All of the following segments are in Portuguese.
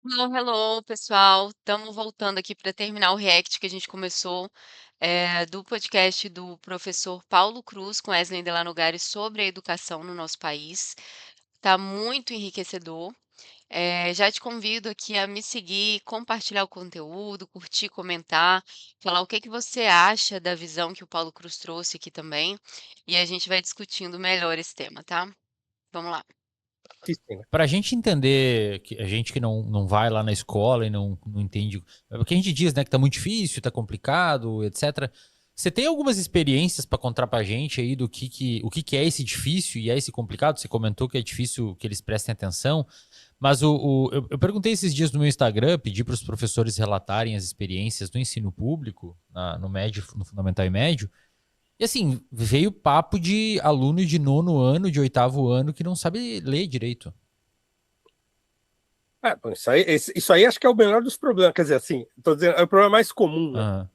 Hello, hello, pessoal. Estamos voltando aqui para terminar o react que a gente começou, do podcast do professor Paulo Cruz com Wesley Delanogares sobre a educação no nosso país. Tá muito enriquecedor. Já te convido aqui a me seguir, compartilhar o conteúdo, curtir, comentar, falar o que que você acha da visão que o Paulo Cruz trouxe aqui também, e a gente vai discutindo melhor esse tema, tá? Vamos lá. Assistem. Para a gente entender, que a gente que não vai lá na escola e não entende, é porque a gente diz, né, que tá muito difícil, tá complicado, etc. Você tem algumas experiências para contar pra gente aí do o que é esse difícil e é esse complicado? Você comentou que é difícil que eles prestem atenção, mas eu perguntei esses dias no meu Instagram, pedi para os professores relatarem as experiências do ensino público, no médio, no fundamental e médio, e assim, veio papo de aluno de nono ano, de oitavo ano, que não sabe ler direito. Bom, isso aí acho que é o menor dos problemas. Quer dizer, assim, tô dizendo, é o problema mais comum, né? Aham.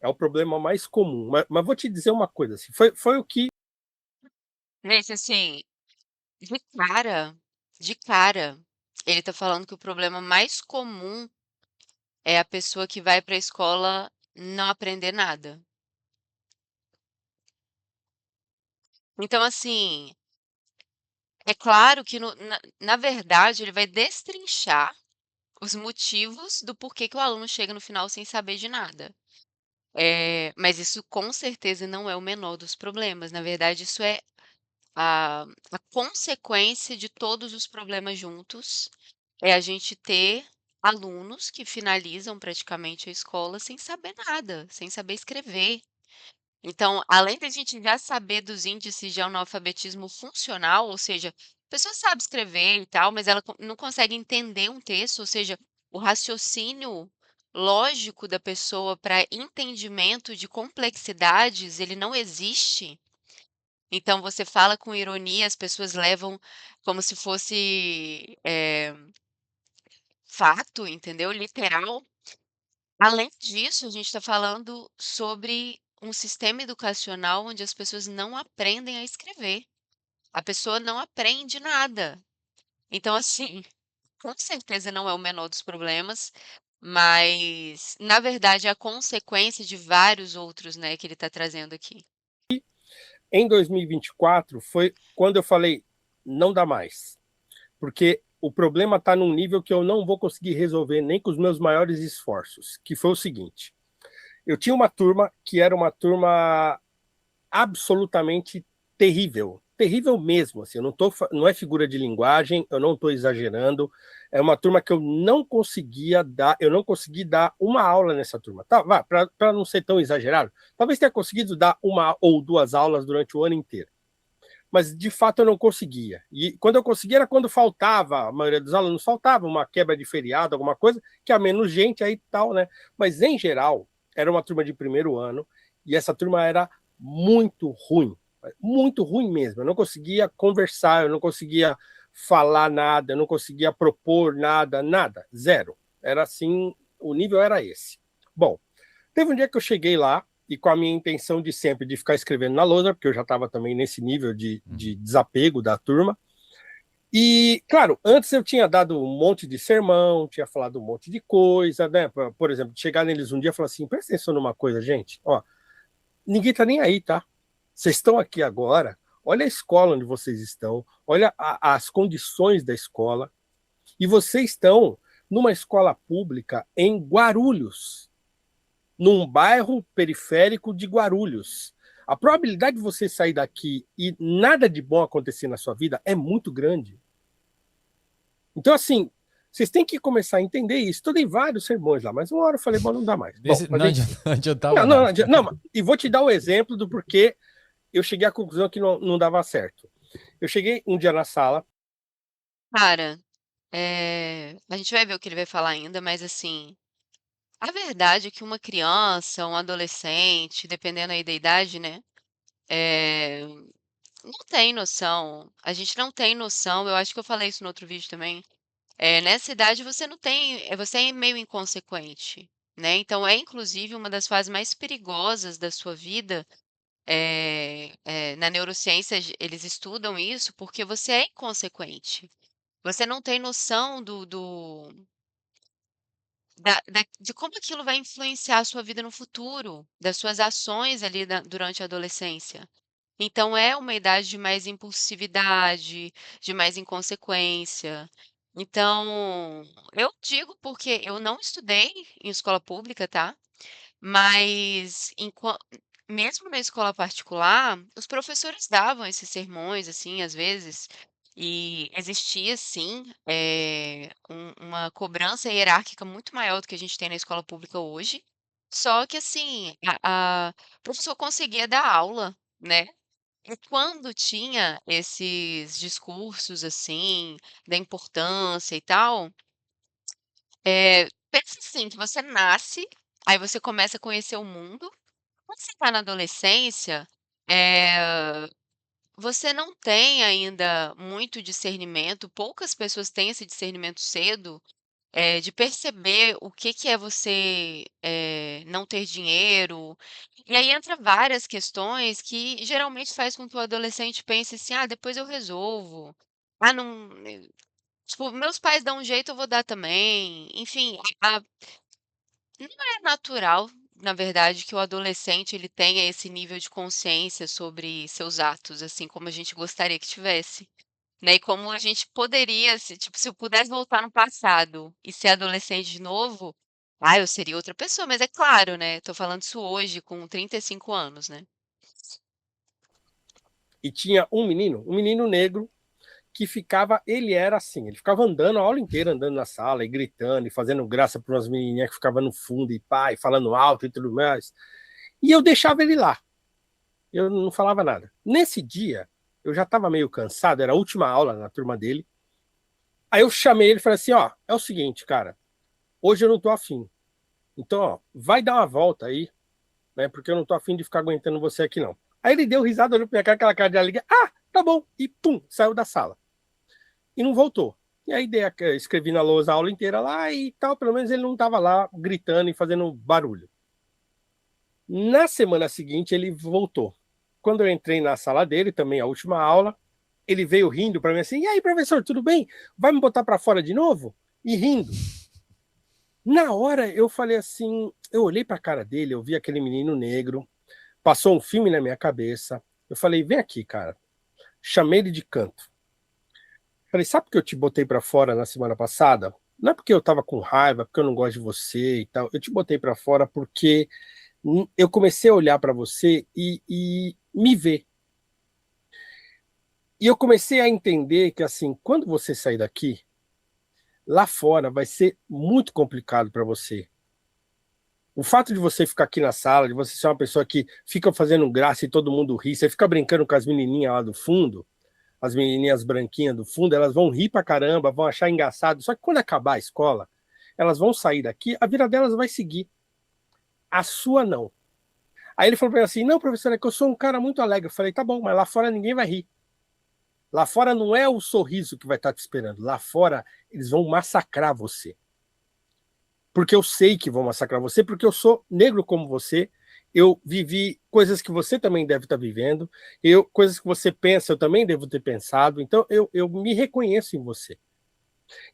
É o problema mais comum. Mas vou te dizer uma coisa, assim, foi o que. Gente, assim, de cara, de cara, ele tá falando que o problema mais comum é a pessoa que vai para a escola não aprender nada. Então, assim, é claro que na verdade ele vai destrinchar os motivos do porquê que o aluno chega no final sem saber de nada. Mas isso com certeza não é o menor dos problemas. Na verdade, isso é a consequência de todos os problemas juntos. É a gente ter alunos que finalizam praticamente a escola sem saber nada, sem saber escrever. Então, além da gente já saber dos índices de analfabetismo funcional, ou seja, a pessoa sabe escrever e tal, mas ela não consegue entender um texto, ou seja, o raciocínio lógico da pessoa para entendimento de complexidades, ele não existe. Então, você fala com ironia, as pessoas levam como se fosse fato, entendeu? Literal. Além disso, a gente está falando sobre um sistema educacional onde as pessoas não aprendem a escrever. A pessoa não aprende nada. Então, assim, com certeza não é o menor dos problemas, mas, na verdade, é a consequência de vários outros, né, que ele está trazendo aqui. Em 2024 foi quando eu falei, não dá mais. Porque o problema está num nível que eu não vou conseguir resolver nem com os meus maiores esforços. Que foi o seguinte: eu tinha uma turma que era uma turma absolutamente terrível. Terrível mesmo, assim, não é figura de linguagem, eu não estou exagerando. É uma turma que eu não consegui dar uma aula nessa turma. Tá, vá, para não ser tão exagerado, talvez tenha conseguido dar uma ou duas aulas durante o ano inteiro. Mas de fato eu não conseguia. E quando eu conseguia era quando faltava, a maioria dos alunos faltava uma quebra de feriado, alguma coisa, que há menos gente aí tal, né? Mas em geral, era uma turma de primeiro ano e essa turma era muito ruim mesmo. Eu não conseguia conversar, eu não conseguia falar nada, eu não conseguia propor nada, nada, zero. Era assim, o nível era esse. Bom, teve um dia que eu cheguei lá e com a minha intenção de sempre de ficar escrevendo na lousa, porque eu já estava também nesse nível de Uhum. desapego da turma. E, claro, antes eu tinha dado um monte de sermão, tinha falado um monte de coisa, né? Por exemplo, chegar neles um dia e falar assim: presta atenção numa coisa, gente, ó, ninguém tá nem aí, tá? Vocês estão aqui agora, olha a escola onde vocês estão, olha as condições da escola, e vocês estão numa escola pública em Guarulhos, num bairro periférico de Guarulhos. A probabilidade de você sair daqui e nada de bom acontecer na sua vida é muito grande. Então, assim, vocês têm que começar a entender isso. Eu dei vários sermões lá, mas uma hora eu falei, bom, não dá mais. Bom, mas Não enfim. não adiantava Não, não, nada. não, e vou te dar o exemplo do porquê eu cheguei à conclusão que não dava certo. Eu cheguei um dia na sala. Cara, a gente vai ver o que ele vai falar ainda, mas assim, a verdade é que uma criança, um adolescente, dependendo aí da idade, né, eh, não tem noção. A gente não tem noção, eu acho que eu falei isso no outro vídeo também. Nessa idade você não tem, você é meio inconsequente, né? Então é inclusive uma das fases mais perigosas da sua vida. Na neurociência eles estudam isso porque você é inconsequente. Você não tem noção de como aquilo vai influenciar a sua vida no futuro, das suas ações ali durante a adolescência. Então é uma idade de mais impulsividade, de mais inconsequência. Então, eu digo porque eu não estudei em escola pública, tá? Mas mesmo na escola particular, os professores davam esses sermões, assim, às vezes, e existia sim, uma cobrança hierárquica muito maior do que a gente tem na escola pública hoje. Só que assim, o professor conseguia dar aula, né? E quando tinha esses discursos assim, da importância e tal, pensa assim, que você nasce, aí você começa a conhecer o mundo. Quando você está na adolescência, eh, você não tem ainda muito discernimento, poucas pessoas têm esse discernimento cedo, de perceber o que que é você, não ter dinheiro. E aí entra várias questões que geralmente faz com que o adolescente pense assim: "Ah, depois eu resolvo. Ah, não, tipo, meus pais dão um jeito, eu vou dar também". Enfim, não é natural, na verdade, que o adolescente ele tenha esse nível de consciência sobre seus atos, assim como a gente gostaria que tivesse, né, e como a gente poderia se eu pudesse voltar no passado e ser adolescente de novo, eu seria outra pessoa, mas é claro, né, tô falando isso hoje com 35 anos, né. E tinha um menino negro, que ficava, ele era assim, ele ficava andando a aula inteira, andando na sala e gritando e fazendo graça para umas menininhas que ficavam no fundo e pai, falando alto e tudo mais. E eu deixava ele lá, eu não falava nada. Nesse dia, eu já estava meio cansado, era a última aula na turma dele. Aí eu chamei ele e falei assim: ó, é o seguinte, cara, hoje eu não tô afim. Então, ó, vai dar uma volta aí, né? Porque eu não tô afim de ficar aguentando você aqui, não. Aí ele deu risada, olhou pra minha cara, aquela cara de alegria. Ah, tá bom. E pum, saiu da sala. E não voltou. E aí escrevi na lousa a aula inteira lá e tal, pelo menos ele não tava lá gritando e fazendo barulho. Na semana seguinte, ele voltou. Quando eu entrei na sala dele, também a última aula, ele veio rindo para mim assim: e aí, professor, tudo bem? Vai me botar para fora de novo? E rindo. Na hora eu falei assim, eu olhei para a cara dele, eu vi aquele menino negro, passou um filme na minha cabeça. Eu falei: vem aqui, cara. Chamei ele de canto. Falei: sabe por que eu te botei para fora na semana passada? Não é porque eu tava com raiva, porque eu não gosto de você e tal. Eu te botei para fora porque eu comecei a olhar para você e me ver. E eu comecei a entender que, assim, quando você sair daqui, lá fora vai ser muito complicado para você. O fato de você ficar aqui na sala, de você ser uma pessoa que fica fazendo graça e todo mundo ri, você fica brincando com as menininhas lá do fundo, as menininhas branquinhas do fundo, elas vão rir pra caramba, vão achar engraçado. Só que quando acabar a escola, elas vão sair daqui, a vida delas vai seguir. A sua não. Aí ele falou pra mim assim: não, professor, é que eu sou um cara muito alegre. Eu falei: tá bom, mas lá fora ninguém vai rir. Lá fora não é o sorriso que vai estar te esperando. Lá fora eles vão massacrar você. Porque eu sei que vão massacrar você, porque eu sou negro como você. Eu vivi coisas que você também deve estar vivendo. Coisas que você pensa, eu também devo ter pensado. Então eu me reconheço em você.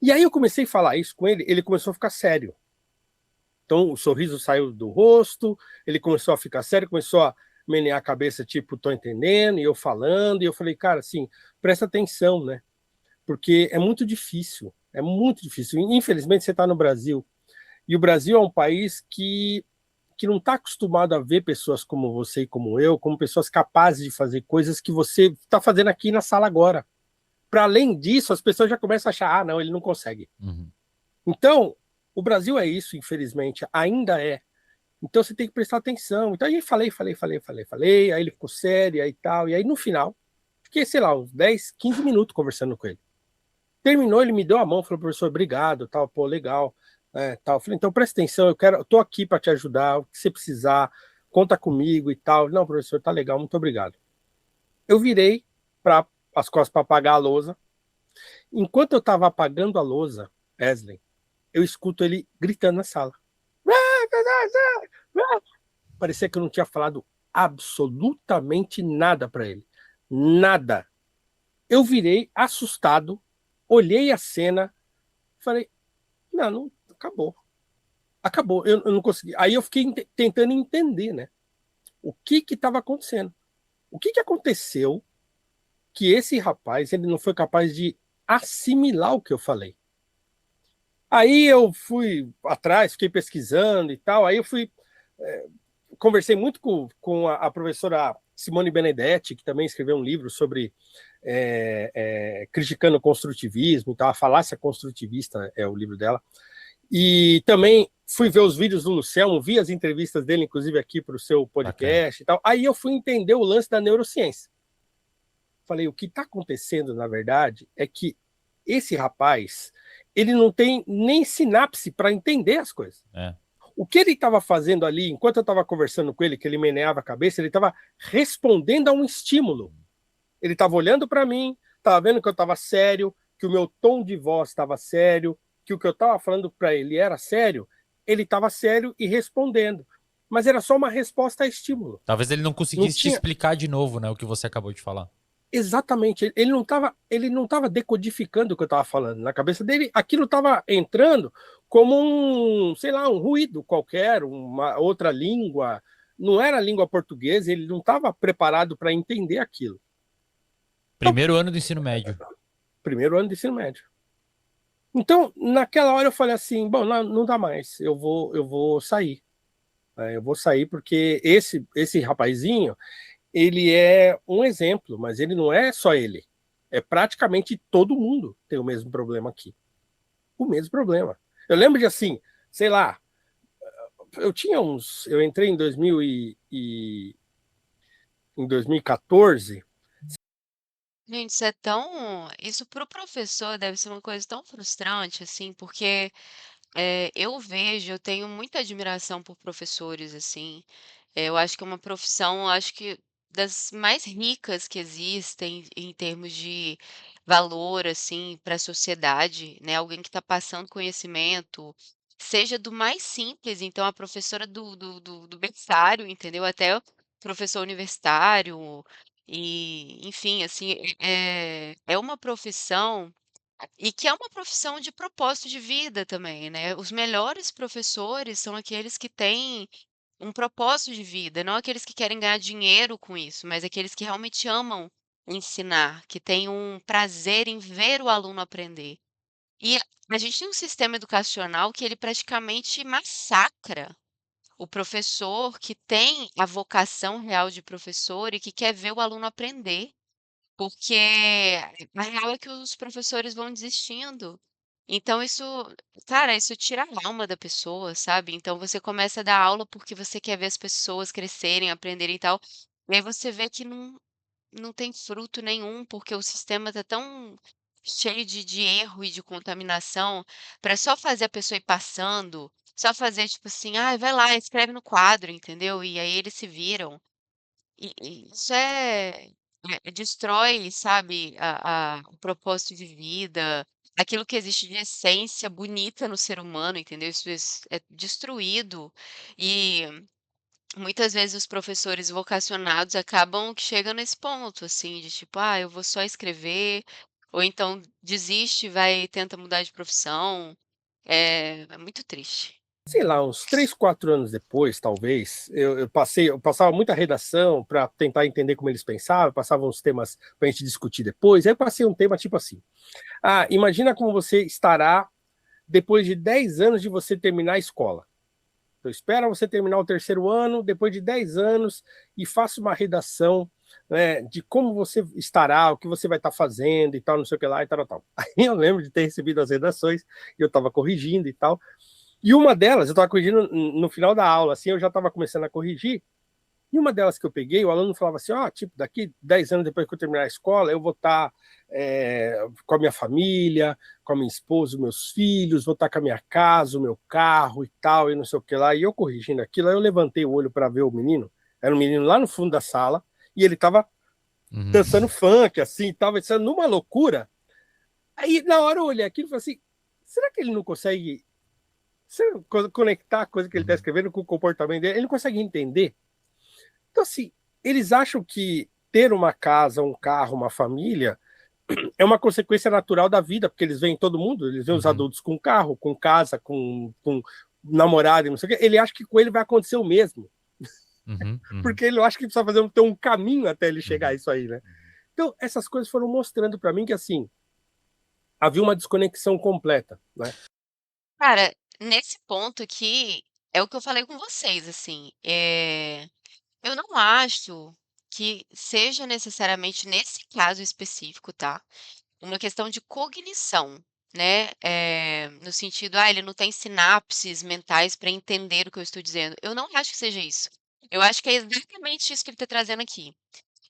E aí eu comecei a falar isso com ele, ele começou a ficar sério. Então o sorriso saiu do rosto, ele começou a ficar sério, começou a menear a cabeça, tipo, tô entendendo, e eu falando, e eu falei: cara, assim, presta atenção, né? Porque é muito difícil, é muito difícil. Infelizmente você está no Brasil, e o Brasil é um país que não está acostumado a ver pessoas como você e como eu, como pessoas capazes de fazer coisas que você está fazendo aqui na sala agora. Para além disso, as pessoas já começam a achar: ah, não, ele não consegue. Uhum. Então, o Brasil é isso, infelizmente, ainda é. Então você tem que prestar atenção. Então aí falei, aí ele ficou sério e tal. E aí no final, fiquei, sei lá, uns 10, 15 minutos conversando com ele. Terminou, ele me deu a mão, falou: professor, obrigado, tal, pô, legal, tal. Eu falei: então presta atenção, eu tô aqui para te ajudar, o que você precisar, conta comigo e tal. Não, professor, tá legal, muito obrigado. Eu virei para as costas para apagar a lousa. Enquanto eu estava apagando a lousa, Wesley, eu escuto ele gritando na sala. Parecia que eu não tinha falado absolutamente nada para ele. Nada. Eu virei assustado, olhei a cena, falei: não, não, acabou. acabou, eu não consegui. Aí eu fiquei tentando entender, né? O que estava acontecendo? O que aconteceu que esse rapaz ele não foi capaz de assimilar o que eu falei? Aí eu fui atrás, fiquei pesquisando e tal. Aí eu fui conversei muito com a professora Simone Benedetti, que também escreveu um livro sobre criticando o construtivismo e tal. A falácia construtivista é o livro dela. E também fui ver os vídeos do Luciano, vi as entrevistas dele, inclusive aqui para o seu podcast e tal. Aí eu fui entender o lance da neurociência. Falei, o que está acontecendo, na verdade, é que esse rapaz, ele não tem nem sinapse para entender as coisas. O que ele estava fazendo ali, enquanto eu estava conversando com ele, que ele meneava a cabeça, ele estava respondendo a um estímulo. Ele estava olhando para mim, estava vendo que eu estava sério, que o meu tom de voz estava sério, que o que eu estava falando para ele era sério, ele estava sério e respondendo. Mas era só uma resposta a estímulo. Talvez ele não conseguisse te explicar de novo, né, o que você acabou de falar. Exatamente. Ele não estava decodificando o que eu estava falando. Na cabeça dele, aquilo estava entrando como um, sei lá, um ruído qualquer, uma outra língua. Não era língua portuguesa, ele não estava preparado para entender aquilo. Primeiro ano do ensino médio. Primeiro ano do ensino médio. Então, naquela hora eu falei assim, bom, não dá mais, eu vou sair. Eu vou sair porque esse rapazinho, ele é um exemplo, mas ele não é só ele. É praticamente todo mundo tem o mesmo problema aqui. O mesmo problema. Eu lembro de assim, sei lá, eu entrei em 2014. Gente, isso para o professor deve ser uma coisa tão frustrante, assim, porque eu tenho muita admiração por professores, assim. Eu acho que é uma profissão, acho que das mais ricas que existem em termos de valor, assim, para a sociedade, né? Alguém que está passando conhecimento, seja do mais simples, então a professora do berçário, entendeu? Até o professor universitário, e enfim, assim, é uma profissão e que é uma profissão de propósito de vida também, né. Os melhores professores são aqueles que têm um propósito de vida, não aqueles que querem ganhar dinheiro com isso, mas aqueles que realmente amam ensinar, que têm um prazer em ver o aluno aprender. E a gente tem um sistema educacional que ele praticamente massacra o professor que tem a vocação real de professor e que quer ver o aluno aprender. Porque a real é que os professores vão desistindo. Então isso, cara, isso tira a alma da pessoa, sabe. Então você começa a dar aula porque você quer ver as pessoas crescerem, aprenderem e tal, e aí você vê que não tem fruto nenhum, porque o sistema tá tão cheio de erro e de contaminação, para só fazer a pessoa ir passando, só fazer tipo assim: "Ai, vai lá, escreve no quadro", entendeu. E aí eles se viram. E isso destrói, sabe, o propósito de vida, aquilo que existe de essência bonita no ser humano, entendeu? Isso é destruído. E muitas vezes os professores vocacionados acabam que chegam nesse ponto, assim, de tipo: "Ah, eu vou só escrever", ou então desiste, vai e tenta mudar de profissão. É muito triste. Sei lá, uns 3, 4 anos depois, talvez, eu passava muita redação para tentar entender como eles pensavam, passava uns temas para a gente discutir depois. Aí eu passei um tema tipo assim: imagina como você estará depois de 10 anos de você terminar a escola. Então, espera você terminar o terceiro ano, depois de 10 anos, e faça uma redação, né, de como você estará, o que você vai estar fazendo e tal, não sei o que lá e tal, tal. Aí eu lembro de ter recebido as redações, e eu estava corrigindo e tal. E uma delas, eu estava corrigindo no final da aula, assim, eu já estava começando a corrigir, e uma delas que eu peguei, o aluno falava assim, tipo, daqui 10 anos depois que eu terminar a escola, eu vou estar com a minha família, com a minha esposa, meus filhos, vou estar com a minha casa, o meu carro e tal, e não sei o que lá. E eu corrigindo aquilo, aí eu levantei o olho para ver o menino, era um menino lá no fundo da sala, e ele estava dançando funk, assim, estava numa loucura. Aí, na hora eu olhei aquilo e falei assim, será que ele não consegue conectar a coisa que ele está escrevendo com o comportamento dele? Ele não consegue entender? Então, assim, eles acham que ter uma casa, um carro, uma família é uma consequência natural da vida, porque eles veem todo mundo, eles veem os adultos com carro, com casa, com namorado e não sei o quê, ele acha que com ele vai acontecer o mesmo. Porque ele acha que precisa ter um caminho até ele chegar a isso aí, né? Então, essas coisas foram mostrando para mim que, assim, havia uma desconexão completa, né? Cara, nesse ponto aqui, é o que eu falei com vocês, assim, eu não acho que seja necessariamente nesse caso específico, tá? Uma questão de cognição, né? No sentido, ele não tem sinapses mentais para entender o que eu estou dizendo. Eu não acho que seja isso. Eu acho que é exatamente isso que ele está trazendo aqui.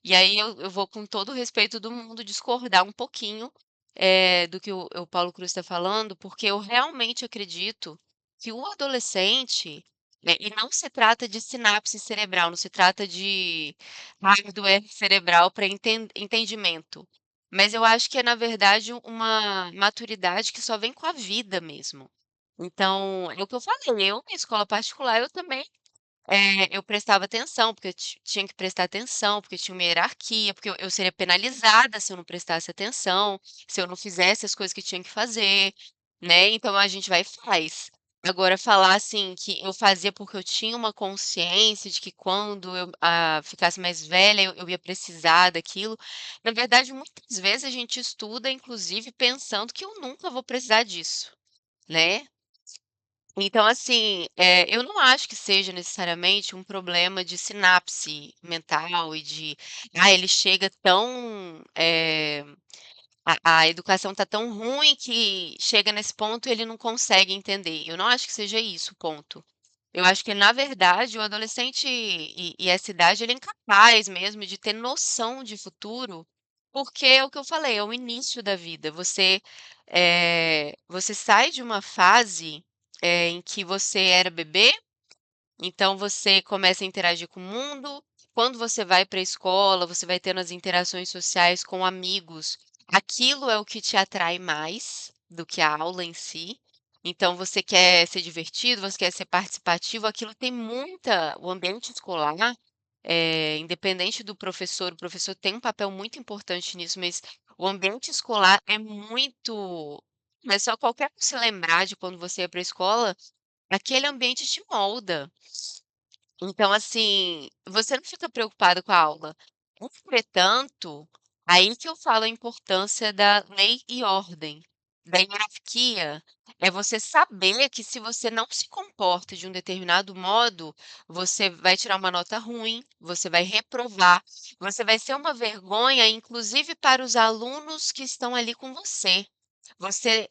E aí eu vou, com todo o respeito do mundo, discordar um pouquinho do que o Paulo Cruz está falando, porque eu realmente acredito que o adolescente, né, e não se trata de sinapse cerebral, não se trata de hardware cerebral para entendimento, mas eu acho que é, na verdade, uma maturidade que só vem com a vida mesmo. Então, é o que eu falei, eu, na escola particular, eu também eu prestava atenção, porque eu tinha que prestar atenção, porque tinha uma hierarquia, porque eu seria penalizada se eu não prestasse atenção, se eu não fizesse as coisas que tinha que fazer, né? Então a gente vai e faz. Agora, falar assim que eu fazia porque eu tinha uma consciência de que quando eu ficasse mais velha eu ia precisar daquilo. Na verdade, muitas vezes a gente estuda, inclusive, pensando que eu nunca vou precisar disso, né? Então, assim, eu não acho que seja necessariamente um problema de sinapse mental e de, ele chega tão, a educação tá tão ruim que chega nesse ponto e ele não consegue entender. Eu não acho que seja isso, ponto. Eu acho que, na verdade, o adolescente e essa idade, ele é incapaz mesmo de ter noção de futuro, porque é o que eu falei, é o início da vida. Você sai de uma fase, em que você era bebê, então você começa a interagir com o mundo. Quando você vai para a escola, você vai tendo as interações sociais com amigos. Aquilo é o que te atrai mais do que a aula em si. Então você quer ser divertido, você quer ser participativo, aquilo tem muita. O ambiente escolar, independente do professor, o professor tem um papel muito importante nisso, mas o ambiente escolar é muito. Mas só qualquer um se lembrar de quando você ia para a escola, aquele ambiente te molda. Então, assim, você não fica preocupado com a aula. Entretanto, aí que eu falo a importância da lei e ordem, da hierarquia. É você saber que, se você não se comporta de um determinado modo, você vai tirar uma nota ruim, você vai reprovar, você vai ser uma vergonha, inclusive para os alunos que estão ali com você.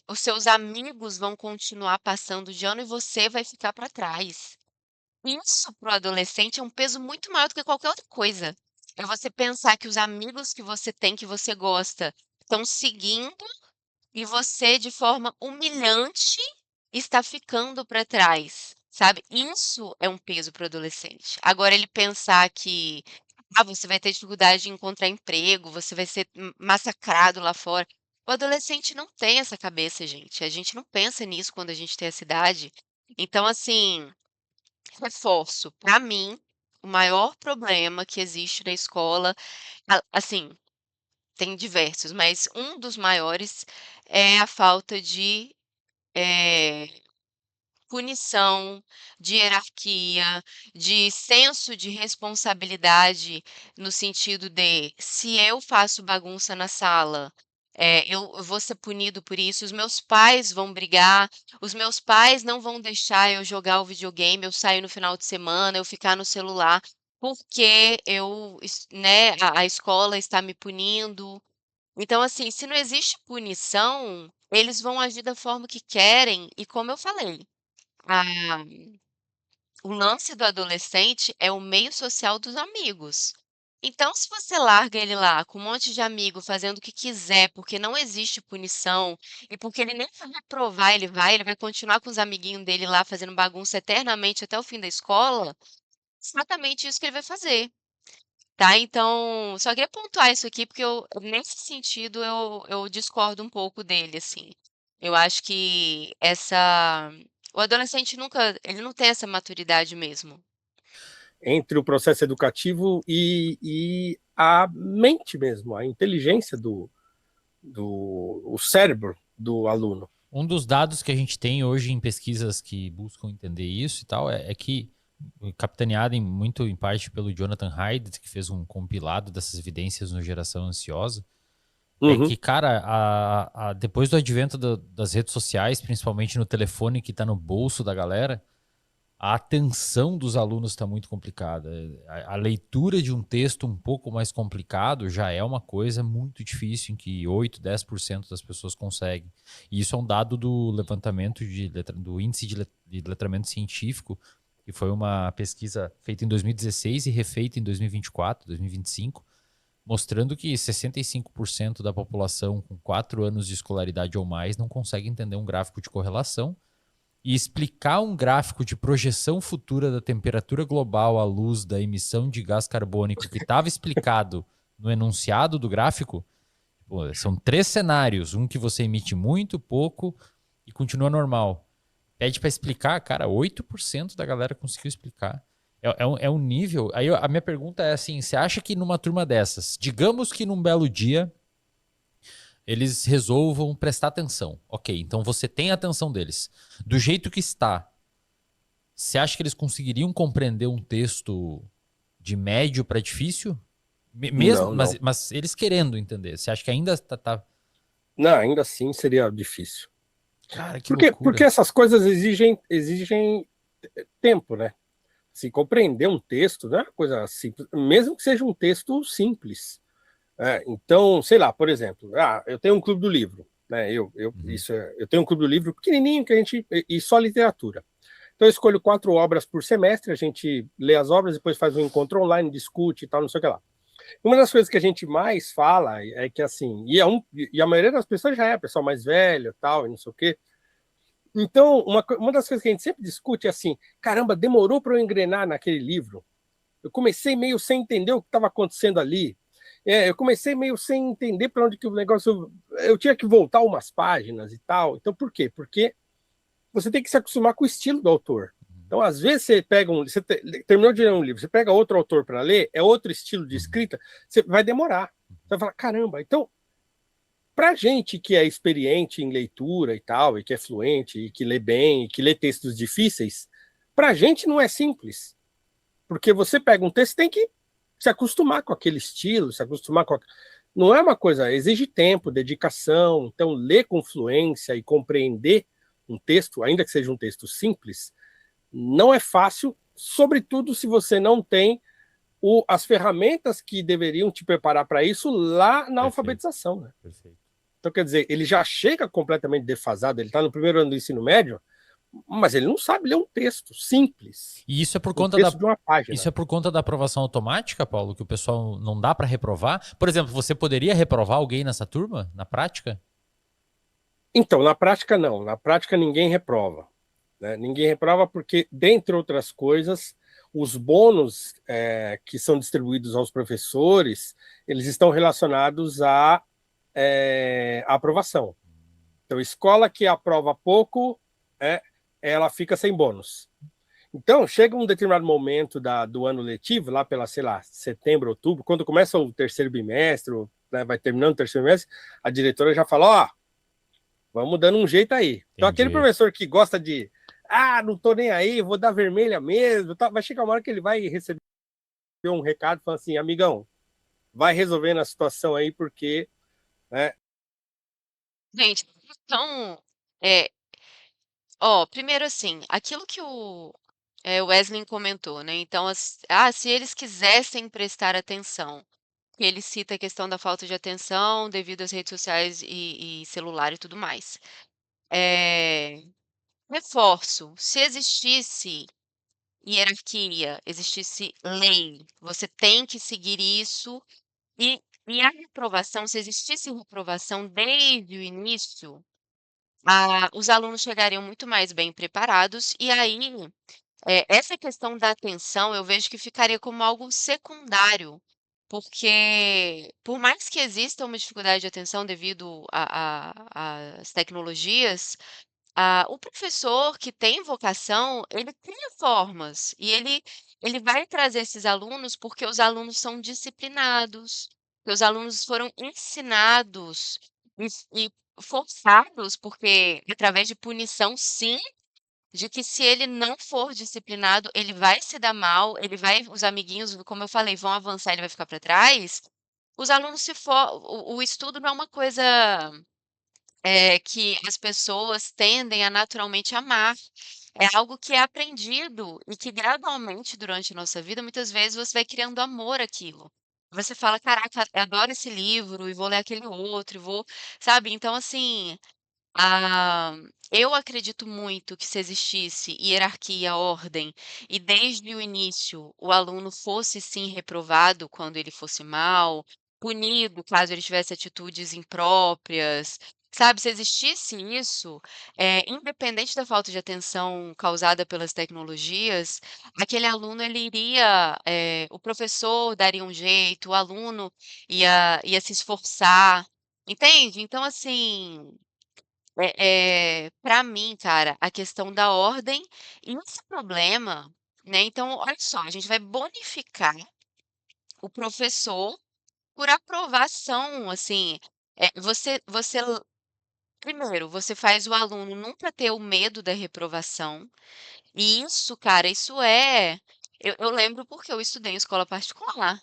Os seus amigos vão continuar passando de ano e você vai ficar para trás. Isso para o adolescente é um peso muito maior do que qualquer outra coisa. É você pensar que os amigos que você tem, que você gosta, estão seguindo e você, de forma humilhante, está ficando para trás, sabe? Isso é um peso para o adolescente. Agora, ele pensar que você vai ter dificuldade de encontrar emprego, você vai ser massacrado lá fora. O adolescente não tem essa cabeça, gente. A gente não pensa nisso quando a gente tem essa idade. Então, assim, reforço, para mim, o maior problema que existe na escola, assim, tem diversos, mas um dos maiores é a falta de eh, punição, de hierarquia, de senso de responsabilidade, no sentido de, se eu faço bagunça na sala, eu vou ser punido por isso, os meus pais vão brigar, os meus pais não vão deixar eu jogar o videogame, eu sair no final de semana, eu ficar no celular, porque né, a escola está me punindo. Então, assim, se não existe punição, eles vão agir da forma que querem, e como eu falei, ah, o lance do adolescente é o meio social dos amigos. Então, se você larga ele lá com um monte de amigo fazendo o que quiser, porque não existe punição, e porque ele nem vai reprovar, ele vai continuar com os amiguinhos dele lá fazendo bagunça eternamente até o fim da escola, exatamente isso que ele vai fazer. Tá? Então, só queria pontuar isso aqui, porque nesse sentido, eu discordo um pouco dele, assim. Eu acho que o adolescente nunca, ele não tem essa maturidade mesmo. Entre o processo educativo e a mente mesmo, a inteligência o cérebro do aluno. Um dos dados que a gente tem hoje em pesquisas que buscam entender isso e tal é que, capitaneado muito em parte pelo Jonathan Haidt, que fez um compilado dessas evidências no Geração Ansiosa, é Uhum. que, cara, depois do advento das redes sociais, principalmente no telefone que está no bolso da galera, a atenção dos alunos está muito complicada. A leitura de um texto um pouco mais complicado já é uma coisa muito difícil, em que 8, 10% das pessoas conseguem. E isso é um dado do levantamento do índice de letramento científico, que foi uma pesquisa feita em 2016 e refeita em 2024, 2025, mostrando que 65% da população com 4 anos de escolaridade ou mais não consegue entender um gráfico de correlação, e explicar um gráfico de projeção futura da temperatura global à luz da emissão de gás carbônico que estava explicado no enunciado do gráfico, pô, são 3 cenários, um que você emite muito, pouco e continua normal. Pede para explicar, cara, 8% da galera conseguiu explicar. É um nível. Aí a minha pergunta é assim: você acha que numa turma dessas, digamos que num belo dia eles resolvam prestar atenção. Ok, então você tem a atenção deles. Do jeito que está, você acha que eles conseguiriam compreender um texto de médio para difícil? Mesmo, Não, mas, não. mas eles querendo entender. Você acha que ainda tá. Não, ainda assim seria difícil. Cara, que Porque loucura. essas coisas exigem tempo, né? Se compreender um texto não é uma coisa simples, mesmo que seja um texto simples. Então, sei lá, por exemplo, eu tenho um clube do livro, né? Uhum. Eu tenho um clube do livro pequenininho que a gente e só literatura. Então eu escolho 4 obras por semestre, a gente lê as obras, depois faz um encontro online, discute e tal, não sei o que lá. Uma das coisas que a gente mais fala é que assim, e a maioria das pessoas já é pessoal mais velho, tal, e não sei o quê. Então, uma das coisas que a gente sempre discute é assim: caramba, demorou para eu engrenar naquele livro. Eu comecei meio sem entender o que estava acontecendo ali. Eu comecei meio sem entender para onde que o negócio. Eu tinha que voltar umas páginas e tal. Então, por quê? Porque você tem que se acostumar com o estilo do autor. Então, às vezes, você pega terminou de ler um livro, você pega outro autor para ler, é outro estilo de Uhum. escrita, você vai demorar. Você vai falar: caramba, então para gente que é experiente em leitura e tal, e que é fluente, e que lê bem, e que lê textos difíceis, para gente não é simples. Porque você pega um texto, tem que se acostumar com aquele estilo, se acostumar com. Não é uma coisa, exige tempo, dedicação. Então, ler com fluência e compreender um texto, ainda que seja um texto simples, não é fácil, sobretudo se você não tem as ferramentas que deveriam te preparar para isso lá na Perfeito, alfabetização. Né? perfeito. Então, quer dizer, ele já chega completamente defasado, ele está no primeiro ano do ensino médio, mas ele não sabe ler um texto simples, E isso é por um conta da. texto de uma Isso página. é por conta da aprovação automática, Paulo, que o pessoal não dá para reprovar? Por exemplo, você poderia reprovar alguém nessa turma, na prática? Então, na prática, não. Na prática, ninguém reprova. Né? Ninguém reprova porque, dentre outras coisas, os bônus que são distribuídos aos professores, eles estão relacionados à aprovação. Então, escola que aprova pouco, ela fica sem bônus. Então, chega um determinado momento do ano letivo, lá pela, sei lá, setembro, outubro, quando começa o terceiro bimestre, né, vai terminando o terceiro bimestre, a diretora já fala: ó, vamos dando um jeito aí. Então, aquele Entendi. professor que gosta de, não tô nem aí, vou dar vermelha mesmo, tá, vai chegar uma hora que ele vai receber um recado falando assim: amigão, vai resolvendo a situação aí, porque, né? Gente, então, é, ó, primeiro assim, aquilo que o Wesley comentou, né? Então, se eles quisessem prestar atenção, ele cita a questão da falta de atenção devido às redes sociais e celular e tudo mais. É, reforço, se existisse hierarquia, existisse lei, você tem que seguir isso, e a reprovação, se existisse reprovação desde o início, os alunos chegariam muito mais bem preparados, e aí, essa questão da atenção eu vejo que ficaria como algo secundário, porque por mais que exista uma dificuldade de atenção devido às tecnologias, o professor que tem vocação, ele cria formas e ele vai trazer esses alunos, porque os alunos são disciplinados, porque os alunos foram ensinados forçados, porque através de punição, sim, de que se ele não for disciplinado, ele vai se dar mal, ele vai, os amiguinhos, como eu falei, vão avançar, ele vai ficar para trás. Os alunos se for, o estudo não é uma coisa que as pessoas tendem a naturalmente amar. É algo que é aprendido e que gradualmente durante a nossa vida, muitas vezes você vai criando amor àquilo. Você fala, caraca, eu adoro esse livro e vou ler aquele outro, e vou, sabe? Então, assim, ah, eu acredito muito que se existisse hierarquia, ordem, e desde o início o aluno fosse sim reprovado quando ele fosse mal, punido caso ele tivesse atitudes impróprias, sabe? Se existisse isso, independente da falta de atenção causada pelas tecnologias, aquele aluno ele iria, o professor daria um jeito, o aluno ia se esforçar, entende? Então, assim, para mim, cara, a questão da ordem e esse problema, né, então olha só, a gente vai bonificar o professor por aprovação, assim, você primeiro, você faz o aluno nunca ter o medo da reprovação, e isso, cara, isso eu lembro porque eu estudei em escola particular.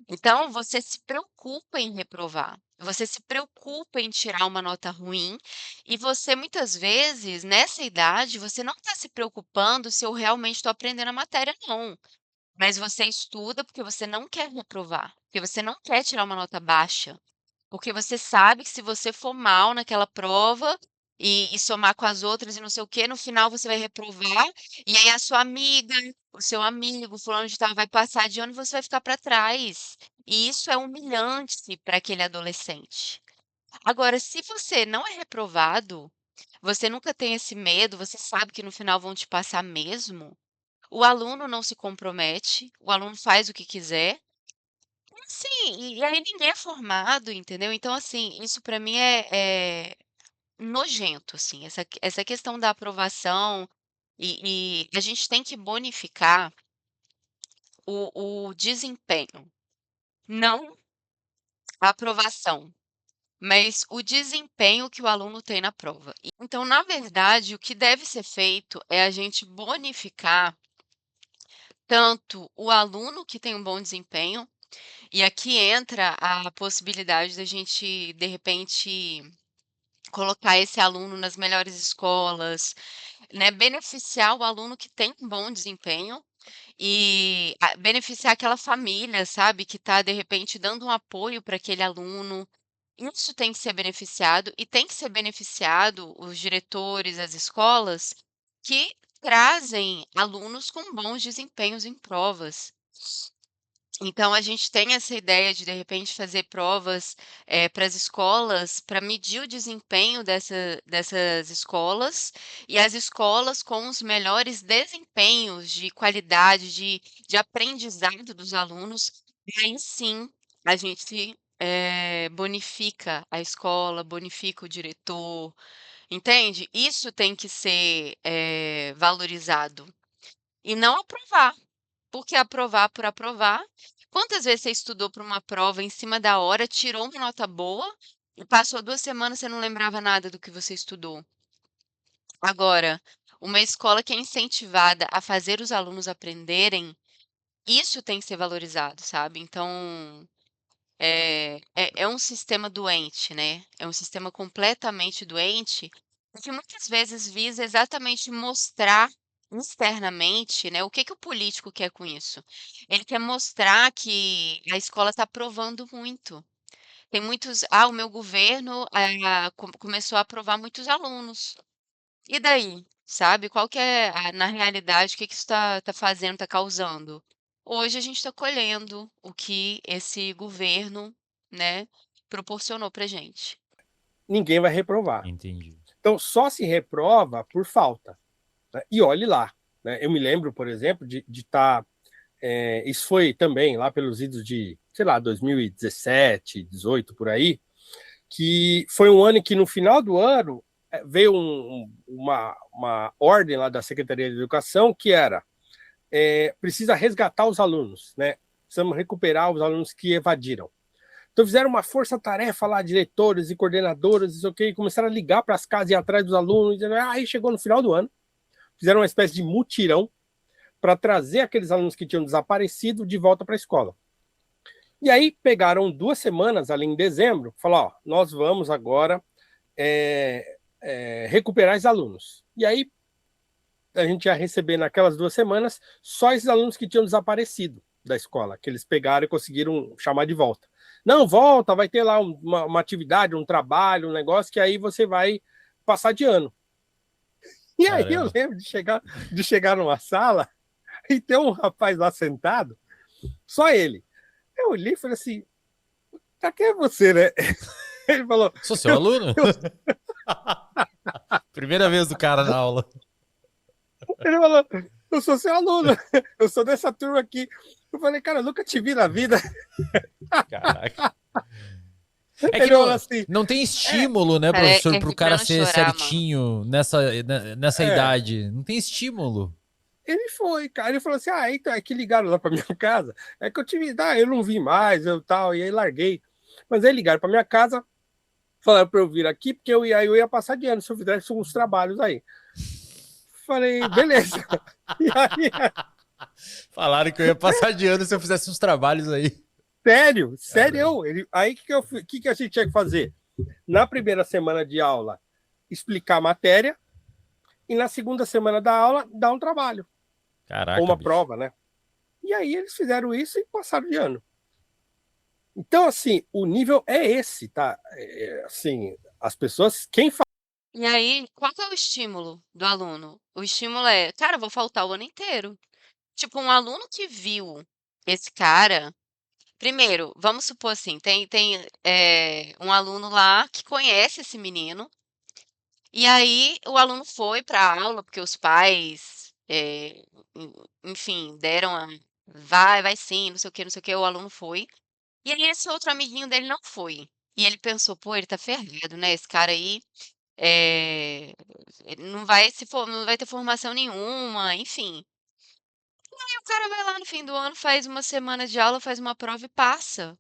Então, você se preocupa em reprovar, você se preocupa em tirar uma nota ruim, e você muitas vezes, nessa idade, você não está se preocupando se eu realmente estou aprendendo a matéria, não. Mas você estuda porque você não quer reprovar, porque você não quer tirar uma nota baixa. Porque você sabe que se você for mal naquela prova e somar com as outras e não sei o quê, no final você vai reprovar, e aí a sua amiga, o seu amigo, fulano de tal, vai passar de ano e você vai ficar para trás. E isso é humilhante para aquele adolescente. Agora, se você não é reprovado, você nunca tem esse medo, você sabe que no final vão te passar mesmo, o aluno não se compromete, o aluno faz o que quiser. Sim, e aí ninguém é formado, entendeu? Então, assim, isso para mim é nojento, assim, essa questão da aprovação e a gente tem que bonificar o desempenho, não a aprovação, mas o desempenho que o aluno tem na prova. Então, na verdade, o que deve ser feito é a gente bonificar tanto o aluno que tem um bom desempenho, e aqui entra a possibilidade da gente, de repente, colocar esse aluno nas melhores escolas, né, beneficiar o aluno que tem um bom desempenho e beneficiar aquela família, sabe, que está, de repente, dando um apoio para aquele aluno. Isso tem que ser beneficiado e tem que ser beneficiado os diretores, as escolas que trazem alunos com bons desempenhos em provas. Então a gente tem essa ideia de repente, fazer provas, para as escolas, para medir o desempenho dessas escolas, e as escolas com os melhores desempenhos de qualidade, de aprendizado dos alunos, e aí sim, a gente, bonifica a escola, bonifica o diretor, entende? Isso tem que ser, valorizado, e não aprovar. Porque aprovar por aprovar. Quantas vezes você estudou para uma prova em cima da hora, tirou uma nota boa e passou 2 semanas, você não lembrava nada do que você estudou? Agora, uma escola que é incentivada a fazer os alunos aprenderem, isso tem que ser valorizado, sabe? Então, é um sistema doente, né? É um sistema completamente doente, que muitas vezes visa exatamente mostrar externamente, né, o que que o político quer com isso? Ele quer mostrar que a escola está aprovando muito. Tem muitos, o meu governo começou a aprovar muitos alunos. E daí? Sabe? Qual que é, na realidade, o que que isso está fazendo, está causando? Hoje a gente está colhendo o que esse governo, né, proporcionou para gente. Ninguém vai reprovar. Entendi. Então, só se reprova por falta, né? E olhe lá, né? Eu me lembro, por exemplo, de estar. Isso foi também lá pelos idos de, sei lá, 2017, 18 por aí, que foi um ano em que no final do ano veio uma ordem lá da Secretaria de Educação que era precisa resgatar os alunos, né? Precisamos recuperar os alunos que evadiram. Então fizeram uma força-tarefa lá, diretores e coordenadoras, isso ok, começaram a ligar para as casas e ir atrás dos alunos. Aí chegou no final do ano, fizeram uma espécie de mutirão para trazer aqueles alunos que tinham desaparecido de volta para a escola. E aí pegaram 2 semanas ali em dezembro, falaram, ó, nós vamos agora recuperar os alunos. E aí a gente ia receber naquelas 2 semanas só esses alunos que tinham desaparecido da escola, que eles pegaram e conseguiram chamar de volta. Não, volta, vai ter lá uma atividade, um trabalho, um negócio que aí você vai passar de ano. E aí eu lembro de chegar numa sala e ter um rapaz lá sentado, só ele. Eu olhei e falei assim, pra que é você, né? Ele falou... Sou seu aluno? Primeira vez do cara na aula. Ele falou, eu sou seu aluno, eu sou dessa turma aqui. Eu falei, cara, eu nunca te vi na vida. Caraca. É que Ele falou assim, não tem estímulo, né, Cara, professor, é pro rir pra cara não ser chorar, certinho nessa idade. Não tem estímulo. ele foi, cara. Ele falou assim, então é que ligaram lá pra minha casa. É que eu tive, eu não vim mais, eu tal, e aí larguei. Mas aí ligaram pra minha casa, falaram pra eu vir aqui, porque eu ia passar de ano se eu fizesse uns trabalhos aí. Falei, beleza. E aí, Falaram que eu ia passar de ano se eu fizesse uns trabalhos aí. sério. Aí o que a gente tinha que fazer? Na primeira semana de aula, explicar a matéria, e na segunda semana da aula, dar um trabalho. Caraca, Ou uma bicho. prova, né? E aí eles fizeram isso e passaram de ano. Então, assim, o nível é esse, tá? Assim, as pessoas, quem faz... E aí, qual que é o estímulo do aluno? O estímulo é, cara, eu vou faltar o ano inteiro. Tipo, um aluno que viu esse cara. Primeiro, vamos supor assim, tem um aluno lá que conhece esse menino, e aí o aluno foi para a aula, porque os pais, enfim, deram a vai sim, não sei o que, o aluno foi. E aí esse outro amiguinho dele não foi. E ele pensou, pô, ele tá ferrado, né? Esse cara aí ele não vai ter formação nenhuma, enfim. Aí o cara vai lá no fim do ano, faz uma semana de aula, faz uma prova e passa.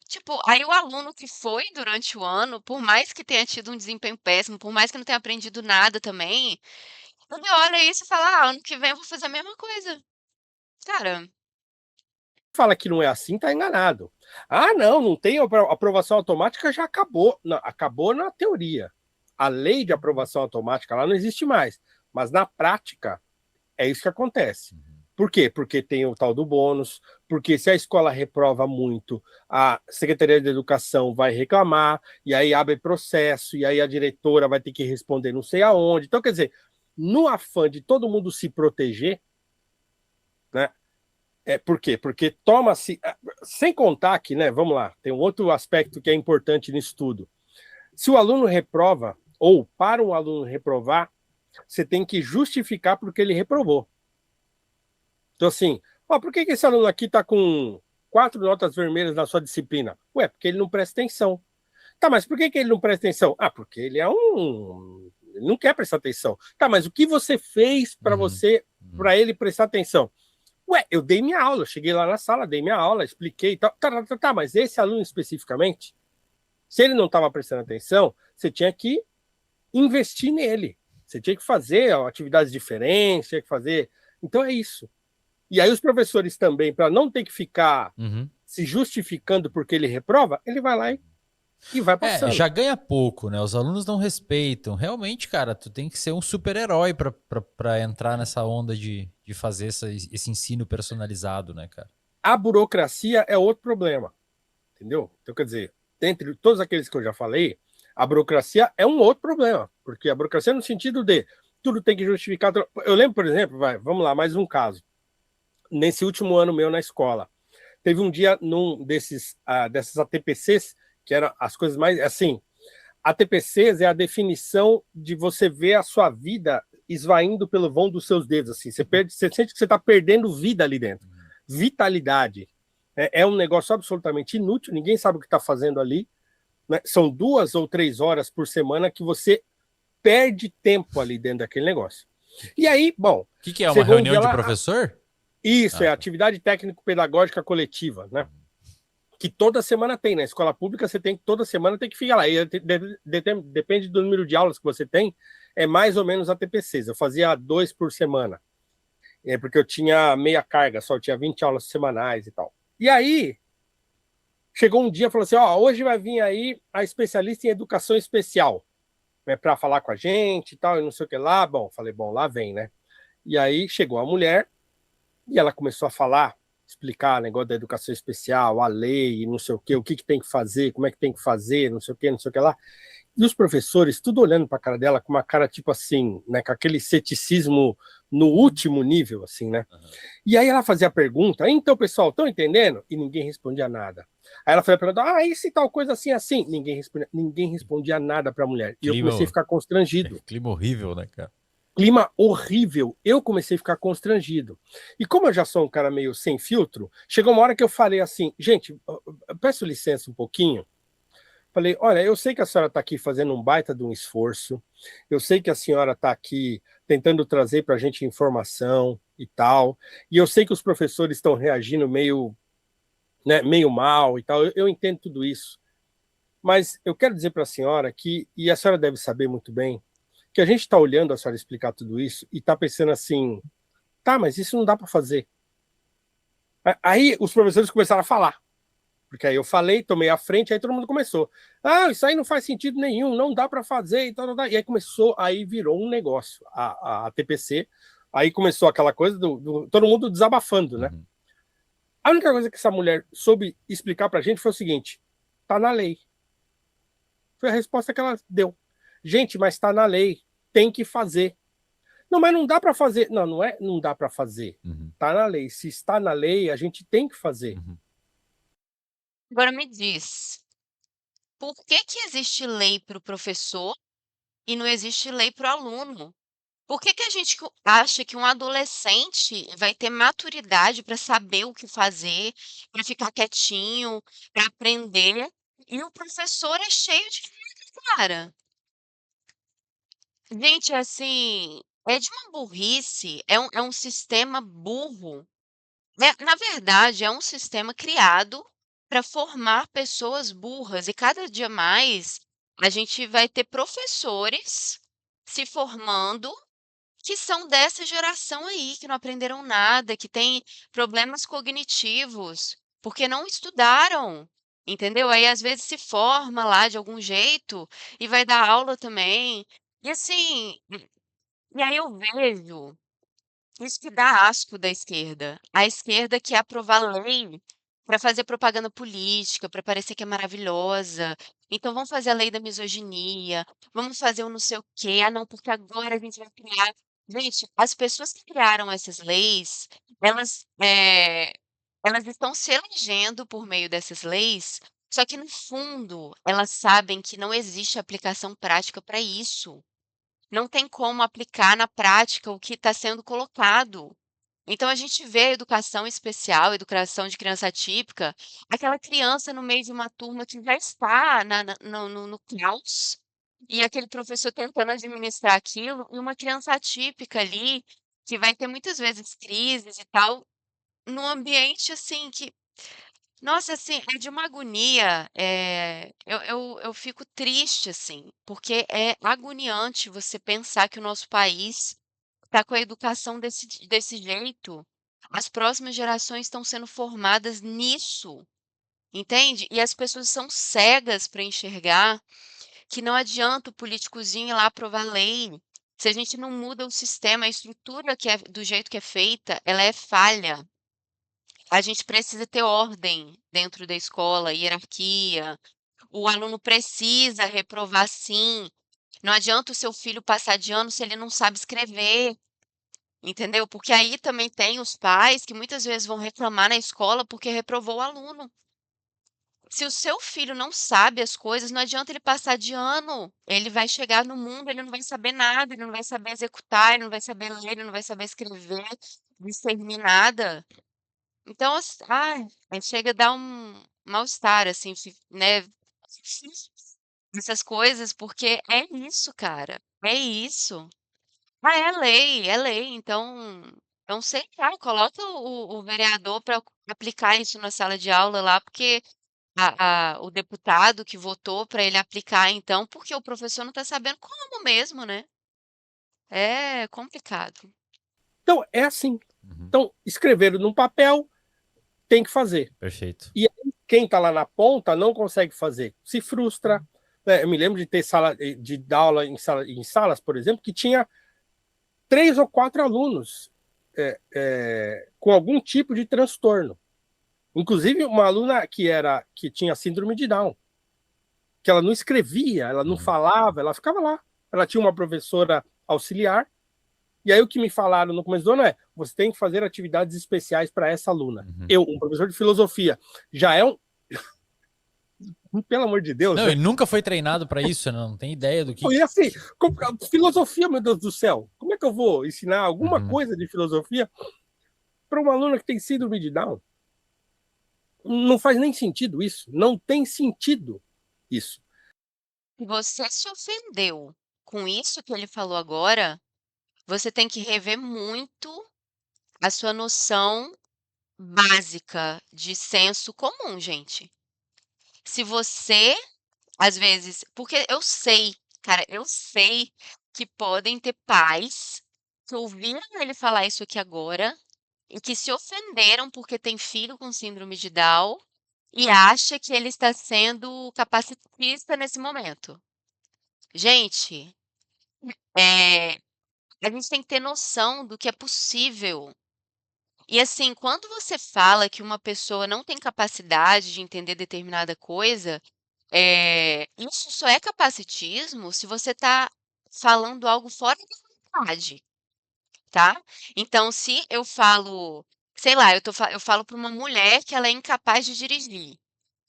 Tipo, aí o aluno que foi durante o ano, por mais que tenha tido um desempenho péssimo, por mais que não tenha aprendido nada também, ele olha isso e fala: ano que vem eu vou fazer a mesma coisa. Cara, fala que não é assim, tá enganado. Não tem aprovação automática, já acabou. Não, acabou na teoria. A lei de aprovação automática lá não existe mais. Mas na prática, é isso que acontece. Por quê? Porque tem o tal do bônus, porque se a escola reprova muito, a Secretaria de Educação vai reclamar, e aí abre processo, e aí a diretora vai ter que responder não sei aonde. Então, quer dizer, no afã de todo mundo se proteger, né? Por quê? Porque toma-se. Sem contar que, né? Vamos lá, tem um outro aspecto que é importante nisso tudo. Se o aluno reprova, ou para um aluno reprovar, você tem que justificar porque ele reprovou. Então, assim, por que esse aluno aqui está com 4 notas vermelhas na sua disciplina? Ué, porque ele não presta atenção. Tá, mas por que ele não presta atenção? Porque ele ele não quer prestar atenção. Tá, mas o que você fez para ele prestar atenção? Ué, eu dei minha aula, eu cheguei lá na sala, dei minha aula, expliquei e tal. Tá, mas esse aluno especificamente, se ele não estava prestando atenção, você tinha que investir nele. Você tinha que fazer atividades diferentes, tinha que fazer. Então é isso. E aí os professores também, para não ter que ficar se justificando porque ele reprova, ele vai lá e vai passando. Já ganha pouco, né? Os alunos não respeitam. Realmente, cara, tu tem que ser um super-herói pra entrar nessa onda de fazer esse ensino personalizado, né, cara? A burocracia é outro problema, entendeu? Então, quer dizer, dentre todos aqueles que eu já falei, a burocracia é um outro problema, porque a burocracia é no sentido de tudo tem que justificar. Eu lembro, por exemplo, vamos lá, mais um caso. Nesse último ano meu na escola, teve um dia dessas ATPCs, que eram as coisas mais, assim, ATPCs é a definição de você ver a sua vida esvaindo pelo vão dos seus dedos, assim, você sente que você está perdendo vida ali dentro, vitalidade, é um negócio absolutamente inútil, ninguém sabe o que está fazendo ali, né? São 2 ou 3 horas por semana que você perde tempo ali dentro daquele negócio. E aí, bom... O que é, uma reunião de professor? Isso, é atividade técnico-pedagógica coletiva, né? que toda semana tem. Na escola pública, você tem que toda semana tem que ficar lá. E depende do número de aulas que você tem, é mais ou menos a TPCs. Eu fazia 2 por semana, porque eu tinha meia carga, só eu tinha 20 aulas semanais e tal. E aí, chegou um dia e falou assim: ó, hoje vai vir aí a especialista em educação especial, né, para falar com a gente e tal, e não sei o que lá. Bom, falei, bom, lá vem, né? E aí chegou a mulher e ela começou a falar, explicar o negócio da educação especial, a lei, não sei o que tem que fazer, como é que tem que fazer, não sei o que, não sei o que lá. E os professores, tudo olhando para a cara dela com uma cara tipo assim, né, com aquele ceticismo no último nível, assim, né? Uhum. E aí ela fazia a pergunta, então, pessoal, estão entendendo? E ninguém respondia nada. Aí ela fazia a pergunta, e se tal coisa assim, assim? Ninguém respondia nada para a mulher. E eu comecei a ficar constrangido. Clima horrível, né, cara? Clima horrível. Eu comecei a ficar constrangido. E como eu já sou um cara meio sem filtro, chegou uma hora que eu falei assim, gente, eu peço licença um pouquinho. Falei, olha, eu sei que a senhora está aqui fazendo um baita de um esforço, eu sei que a senhora está aqui tentando trazer para a gente informação e tal, e eu sei que os professores estão reagindo meio, né, meio mal e tal, eu entendo tudo isso. Mas eu quero dizer para a senhora que, e a senhora deve saber muito bem, que a gente está olhando a senhora explicar tudo isso e está pensando assim, tá, mas isso não dá para fazer. Aí os professores começaram a falar. Porque aí eu falei, tomei a frente, aí todo mundo começou. Isso aí não faz sentido nenhum, não dá para fazer e tal, tal, tal. E aí começou, aí virou um negócio, a TPC. Aí começou aquela coisa do todo mundo desabafando, né? Uhum. A única coisa que essa mulher soube explicar pra gente foi o seguinte: tá na lei. Foi a resposta que ela deu. Gente, mas tá na lei, tem que fazer. Não, mas não dá para fazer. Não, não é, não dá para fazer. Uhum. Tá na lei. Se está na lei, a gente tem que fazer. Uhum. Agora me diz, por que que existe lei para o professor e não existe lei para o aluno? Por que que a gente acha que um adolescente vai ter maturidade para saber o que fazer, para ficar quietinho, para aprender, e o professor é cheio de cara? Gente, assim, é de uma burrice, é um sistema burro. Na verdade, é um sistema criado para formar pessoas burras, e cada dia mais a gente vai ter professores se formando que são dessa geração aí, que não aprenderam nada, que têm problemas cognitivos, porque não estudaram, entendeu? Aí às vezes se forma lá de algum jeito e vai dar aula também. E assim, e aí eu vejo isso que dá asco da esquerda. A esquerda quer aprovar lei para fazer propaganda política, para parecer que é maravilhosa. Então vamos fazer a lei da misoginia, vamos fazer o não sei o quê. Ah, não, porque agora a gente vai criar. Gente, as pessoas que criaram essas leis, elas estão se elegendo por meio dessas leis, só que no fundo elas sabem que não existe aplicação prática para isso. Não tem como aplicar na prática o que está sendo colocado. Então a gente vê a educação especial, educação de criança atípica, aquela criança no meio de uma turma que já está no caos, e aquele professor tentando administrar aquilo, e uma criança atípica ali, que vai ter muitas vezes crises e tal, num ambiente assim que, nossa, assim, é de uma agonia. Eu fico triste, assim, porque é agoniante você pensar que o nosso país está com a educação desse jeito. As próximas gerações estão sendo formadas nisso, entende? E as pessoas são cegas para enxergar que não adianta o políticozinho ir lá aprovar lei. Se a gente não muda o sistema, a estrutura que é do jeito que é feita, ela é falha. A gente precisa ter ordem dentro da escola, hierarquia. O aluno precisa reprovar sim. Não adianta o seu filho passar de ano se ele não sabe escrever. Entendeu? Porque aí também tem os pais que muitas vezes vão reclamar na escola porque reprovou o aluno. Se o seu filho não sabe as coisas, não adianta ele passar de ano. Ele vai chegar no mundo, ele não vai saber nada, ele não vai saber executar, ele não vai saber ler, ele não vai saber escrever, discernir nada. Então, ai, aí chega a dar um mal-estar, assim, né? Essas coisas, porque é isso, cara. É isso. Ah, é lei. Então sei lá, coloca o vereador para aplicar isso na sala de aula lá, porque o deputado que votou para ele aplicar, então, porque o professor não está sabendo como mesmo, né? É complicado. Então, é assim. Uhum. Então, escreveram num papel, tem que fazer. Perfeito. E aí, quem está lá na ponta não consegue fazer, se frustra. Eu me lembro de ter de dar aula em salas, por exemplo, que tinha 3 ou 4 alunos com algum tipo de transtorno. Inclusive, uma aluna que tinha síndrome de Down, que ela não escrevia, ela não falava, ela ficava lá. Ela tinha uma professora auxiliar. E aí o que me falaram no começo do ano você tem que fazer atividades especiais para essa aluna. Eu, um professor de filosofia, já é um... Pelo amor de Deus, Não, né? ele nunca foi treinado para isso, né? Não tem ideia do que... E assim, filosofia, meu Deus do céu. Como é que eu vou ensinar alguma coisa de filosofia para uma aluna que tem síndrome de Down? Não faz nem sentido isso. Não tem sentido isso. Se você se ofendeu com isso que ele falou agora, você tem que rever muito a sua noção básica de senso comum, gente. Se você, às vezes, porque eu sei, cara, eu sei que podem ter pais que ouviram ele falar isso aqui agora e que se ofenderam porque tem filho com síndrome de Down e acha que ele está sendo capacitista nesse momento. Gente, é, a gente tem que ter noção do que é possível. E assim, quando você fala que uma pessoa não tem capacidade de entender determinada coisa, isso só é capacitismo se você está falando algo fora da verdade, tá? Então, se eu falo, sei lá, eu falo para uma mulher que ela é incapaz de dirigir,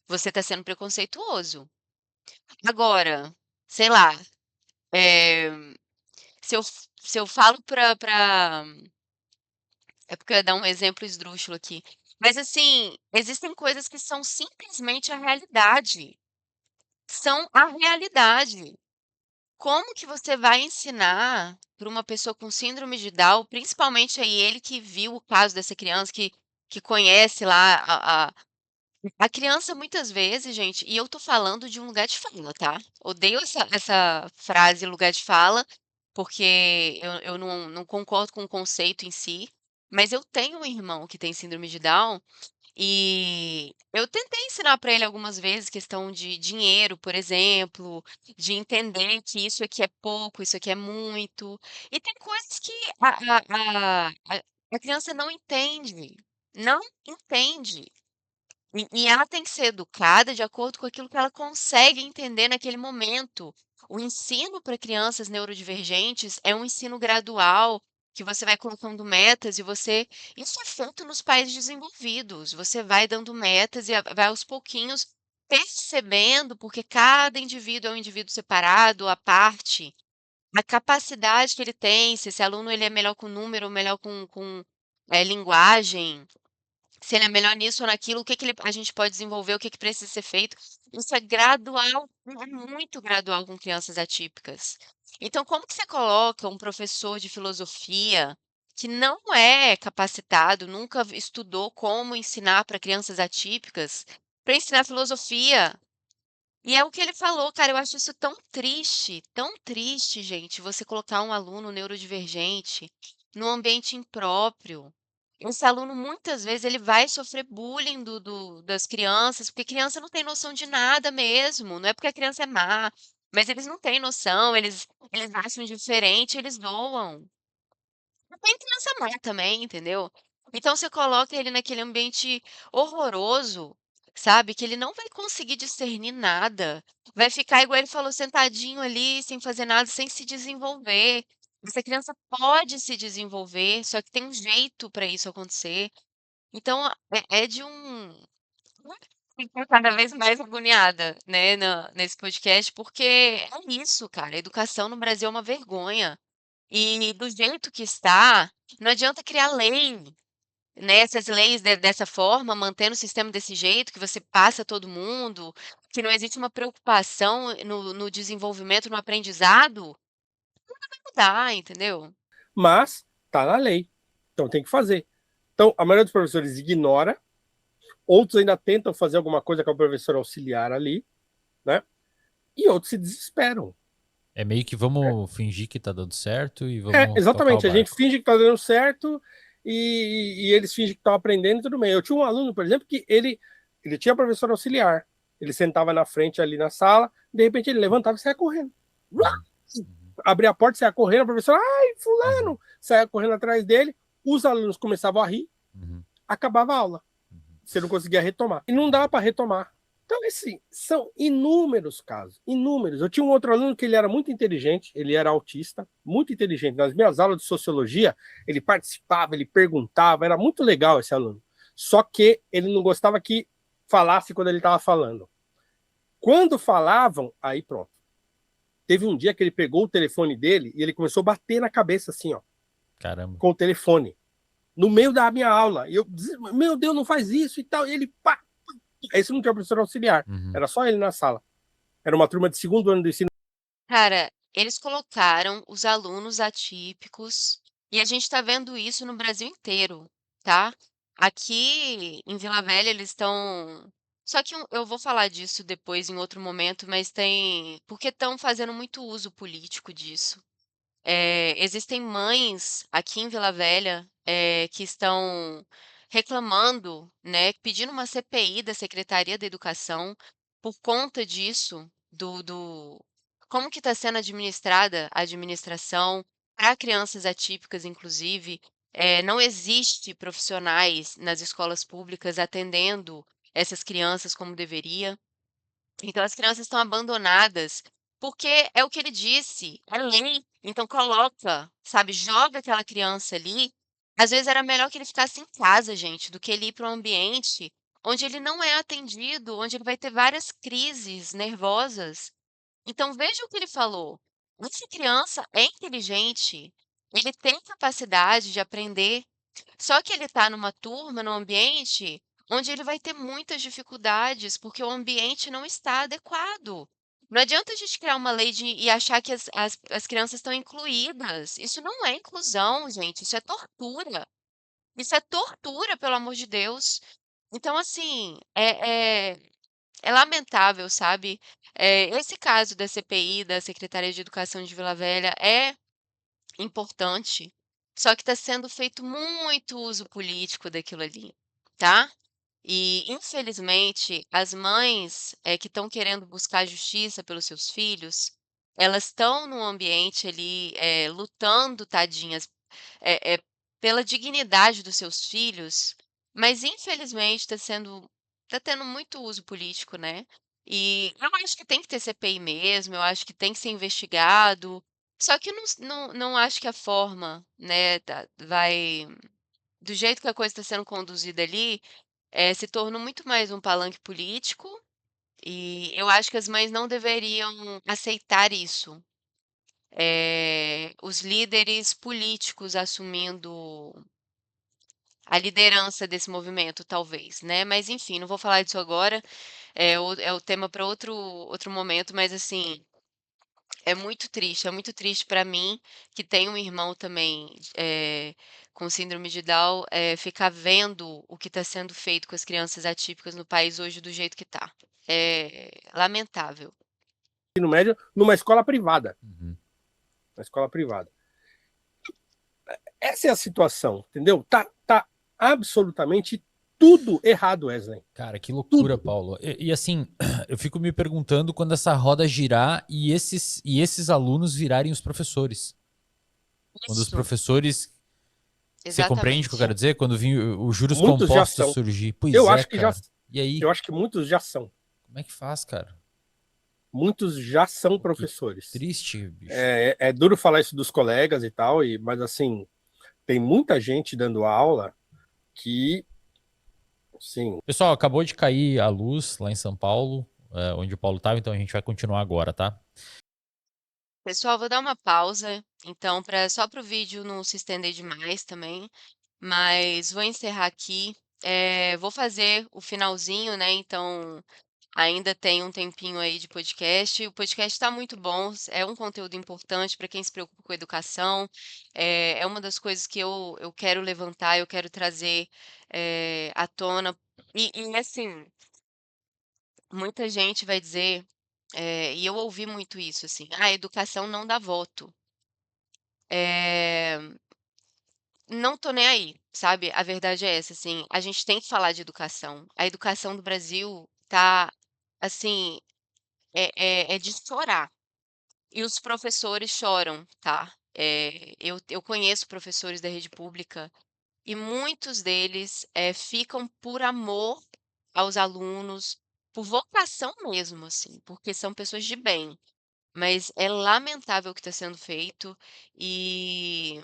você está sendo preconceituoso. Agora, sei lá, eh, se eu falo para é porque eu ia dar um exemplo esdrúxulo aqui. Mas assim, existem coisas que são simplesmente a realidade. São a realidade. Como que você vai ensinar para uma pessoa com síndrome de Down, principalmente aí ele que viu o caso dessa criança, que conhece lá a criança muitas vezes, gente, e eu tô falando de um lugar de fala, tá? Odeio essa frase lugar de fala, porque eu não concordo com o conceito em si, mas eu tenho um irmão que tem síndrome de Down e eu tentei ensinar para ele algumas vezes questão de dinheiro, por exemplo, de entender que isso aqui é pouco, isso aqui é muito. E tem coisas que a criança não entende. Não entende. E ela tem que ser educada de acordo com aquilo que ela consegue entender naquele momento. O ensino para crianças neurodivergentes é um ensino gradual, que você vai colocando metas e você. Isso é feito nos países desenvolvidos. Você vai dando metas e vai aos pouquinhos percebendo, porque cada indivíduo é um indivíduo separado, à parte, a capacidade que ele tem, se esse aluno ele é melhor com número, ou melhor com linguagem, se ele é melhor nisso ou naquilo, o que que a gente pode desenvolver, o que que precisa ser feito. Isso é gradual, é muito gradual com crianças atípicas. Então, como que você coloca um professor de filosofia que não é capacitado, nunca estudou como ensinar para crianças atípicas, para ensinar filosofia? E é o que ele falou, cara, eu acho isso tão triste, gente, você colocar um aluno neurodivergente num ambiente impróprio. Esse aluno, muitas vezes, ele vai sofrer bullying das crianças, porque criança não tem noção de nada mesmo. Não é porque a criança é má, mas eles não têm noção, eles acham diferente, eles zoam. Tem criança má também, entendeu? Então você coloca ele naquele ambiente horroroso, sabe? Que ele não vai conseguir discernir nada. Vai ficar, igual ele falou, sentadinho ali, sem fazer nada, sem se desenvolver. Essa criança pode se desenvolver, só que tem um jeito para isso acontecer. Então, é de um. Fico cada vez mais agoniada, né, nesse podcast, porque é isso, cara. A educação no Brasil é uma vergonha. E do jeito que está, não adianta criar lei, né, essas leis dessa forma, mantendo o sistema desse jeito, que você passa todo mundo, que não existe uma preocupação no desenvolvimento, no aprendizado, não dá, entendeu? Mas tá na lei. Então tem que fazer. Então, a maioria dos professores ignora, Outros ainda tentam fazer alguma coisa com a professora auxiliar ali, né? E outros se desesperam. É meio que vamos fingir que tá dando certo e vamos tocar o Exatamente. A gente barco. finge que tá dando certo e eles fingem que estão aprendendo e tudo bem. Eu tinha um aluno, por exemplo, que ele tinha professor auxiliar. Ele sentava na frente ali na sala, de repente ele levantava e saia correndo. Uhum. Abria a porta, saia correndo, a professora, ai, Uhum. fulano, saia correndo atrás dele. Os alunos começavam a rir, Uhum. acabava a aula. Você não conseguia retomar. E não dá para retomar. Então, assim, são inúmeros casos, inúmeros. Eu tinha um outro aluno que ele era muito inteligente, ele era autista, muito inteligente. Nas minhas aulas de sociologia, ele participava, ele perguntava, era muito legal esse aluno. Só que ele não gostava que falasse quando ele estava falando. Quando falavam, aí pronto. Teve um dia que ele pegou o telefone dele e ele começou a bater na cabeça assim, ó, Caramba. com o telefone, no meio da minha aula. E eu, meu Deus, não faz isso e tal. E ele, pá, esse não tinha professor auxiliar, Uhum. era só ele na sala. Era uma turma de segundo ano do ensino. Cara, eles colocaram os alunos atípicos e a gente está vendo isso no Brasil inteiro, tá? Aqui em Vila Velha eles estão. Só que eu vou falar disso depois em outro momento, mas tem. Porque estão fazendo muito uso político disso. Existem mães aqui em Vila Velha, que estão reclamando, né, pedindo uma CPI da Secretaria da Educação por conta disso, do como que está sendo administrada a administração para crianças atípicas, inclusive. Não existe profissionais nas escolas públicas atendendo essas crianças como deveria. Então as crianças estão abandonadas, porque é o que ele disse, é lei. Então coloca, sabe, joga aquela criança ali. Às vezes era melhor que ele ficasse em casa, gente, do que ele ir para um ambiente onde ele não é atendido, onde ele vai ter várias crises nervosas. Então veja o que ele falou. Essa criança é inteligente, ele tem capacidade de aprender, só que ele está numa turma, num ambiente onde ele vai ter muitas dificuldades, porque o ambiente não está adequado. Não adianta a gente criar uma lei e achar que as crianças estão incluídas. Isso não é inclusão, gente. Isso é tortura. Isso é tortura, pelo amor de Deus. Então, assim, é lamentável, sabe? Esse caso da CPI, da Secretaria de Educação de Vila Velha, é importante, só que está sendo feito muito uso político daquilo ali, tá? E, infelizmente, as mães, que estão querendo buscar justiça pelos seus filhos, elas estão num ambiente ali, lutando, tadinhas, eh, pela dignidade dos seus filhos, mas infelizmente tá tendo muito uso político, né. E eu acho que tem que ter CPI mesmo, eu acho que tem que ser investigado, só que eu não acho que a forma, né, vai do jeito que a coisa está sendo conduzida ali, se tornou muito mais um palanque político, e eu acho que as mães não deveriam aceitar isso. Os líderes políticos assumindo a liderança desse movimento, talvez, né? Mas enfim, não vou falar disso agora, é o tema para outro momento, mas assim, é muito triste para mim, que tem um irmão também, com síndrome de Down, ficar vendo o que está sendo feito com as crianças atípicas no país hoje do jeito que está. É lamentável. Ensino médio numa escola privada. Uhum. Uma escola privada. Essa é a situação, entendeu? Tá absolutamente tudo errado, Wesley. Cara, que loucura, Tudo. Paulo. E assim, eu fico me perguntando quando essa roda girar e esses alunos virarem os professores. Quando os Isso, professores. Você compreende o que eu exatamente. quero dizer? Quando vir os juros Muitos já compostos são. surgir. Pois Eu é, acho que já, cara. E aí? eu acho que muitos já são. Como é que faz, cara? Muitos já são Pô, que professores. triste, bicho. É duro falar isso dos colegas e tal, mas assim, tem muita gente dando aula que, sim, Pessoal, acabou de cair a luz lá em São Paulo, onde o Paulo estava, então a gente vai continuar agora, tá? Pessoal, vou dar uma pausa, então, só para o vídeo não se estender demais também, mas vou encerrar aqui. Vou fazer o finalzinho, né? Então, ainda tem um tempinho aí de podcast. O podcast está muito bom, é um conteúdo importante para quem se preocupa com educação. É uma das coisas que eu quero levantar, eu quero trazer à tona, E assim, muita gente vai dizer, e eu ouvi muito isso, assim: "Ah, a educação não dá voto". Eh, não tô nem aí, sabe, a verdade é essa, assim, a gente tem que falar de educação. A educação do Brasil tá, assim, é de chorar. E os professores choram, tá. Eu conheço professores da rede pública e muitos deles, ficam por amor aos alunos, por vocação mesmo, assim, porque são pessoas de bem. Mas é lamentável o que está sendo feito e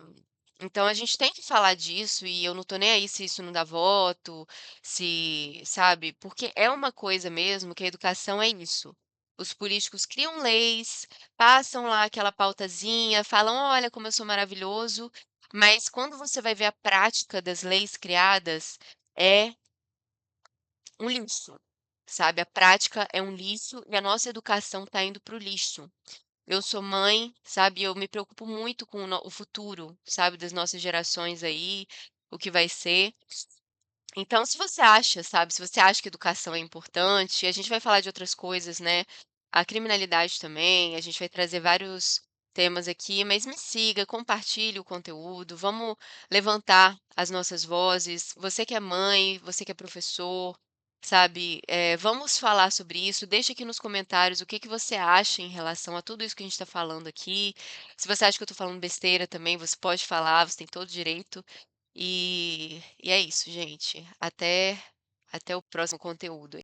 então a gente tem que falar disso e eu não tô nem aí se isso não dá voto, se sabe, porque é uma coisa mesmo que a educação é isso. Os políticos criam leis, passam lá aquela pautazinha, falam: "Olha como eu sou maravilhoso", mas quando você vai ver a prática das leis criadas, é um lixo, sabe, a prática é um lixo e a nossa educação está indo para o lixo. Eu sou mãe, sabe, eu me preocupo muito com o futuro, sabe, das nossas gerações aí, o que vai ser. Então, se você acha, sabe, se você acha que educação é importante, a gente vai falar de outras coisas, né? A criminalidade também, a gente vai trazer vários temas aqui, mas me siga, compartilhe o conteúdo, vamos levantar as nossas vozes. Você que é mãe, você que é professor, sabe, vamos falar sobre isso. Deixa aqui nos comentários o que que você acha em relação a tudo isso que a gente está falando aqui. Se você acha que eu estou falando besteira também, você pode falar, você tem todo o direito. E é isso, gente. Até o próximo conteúdo.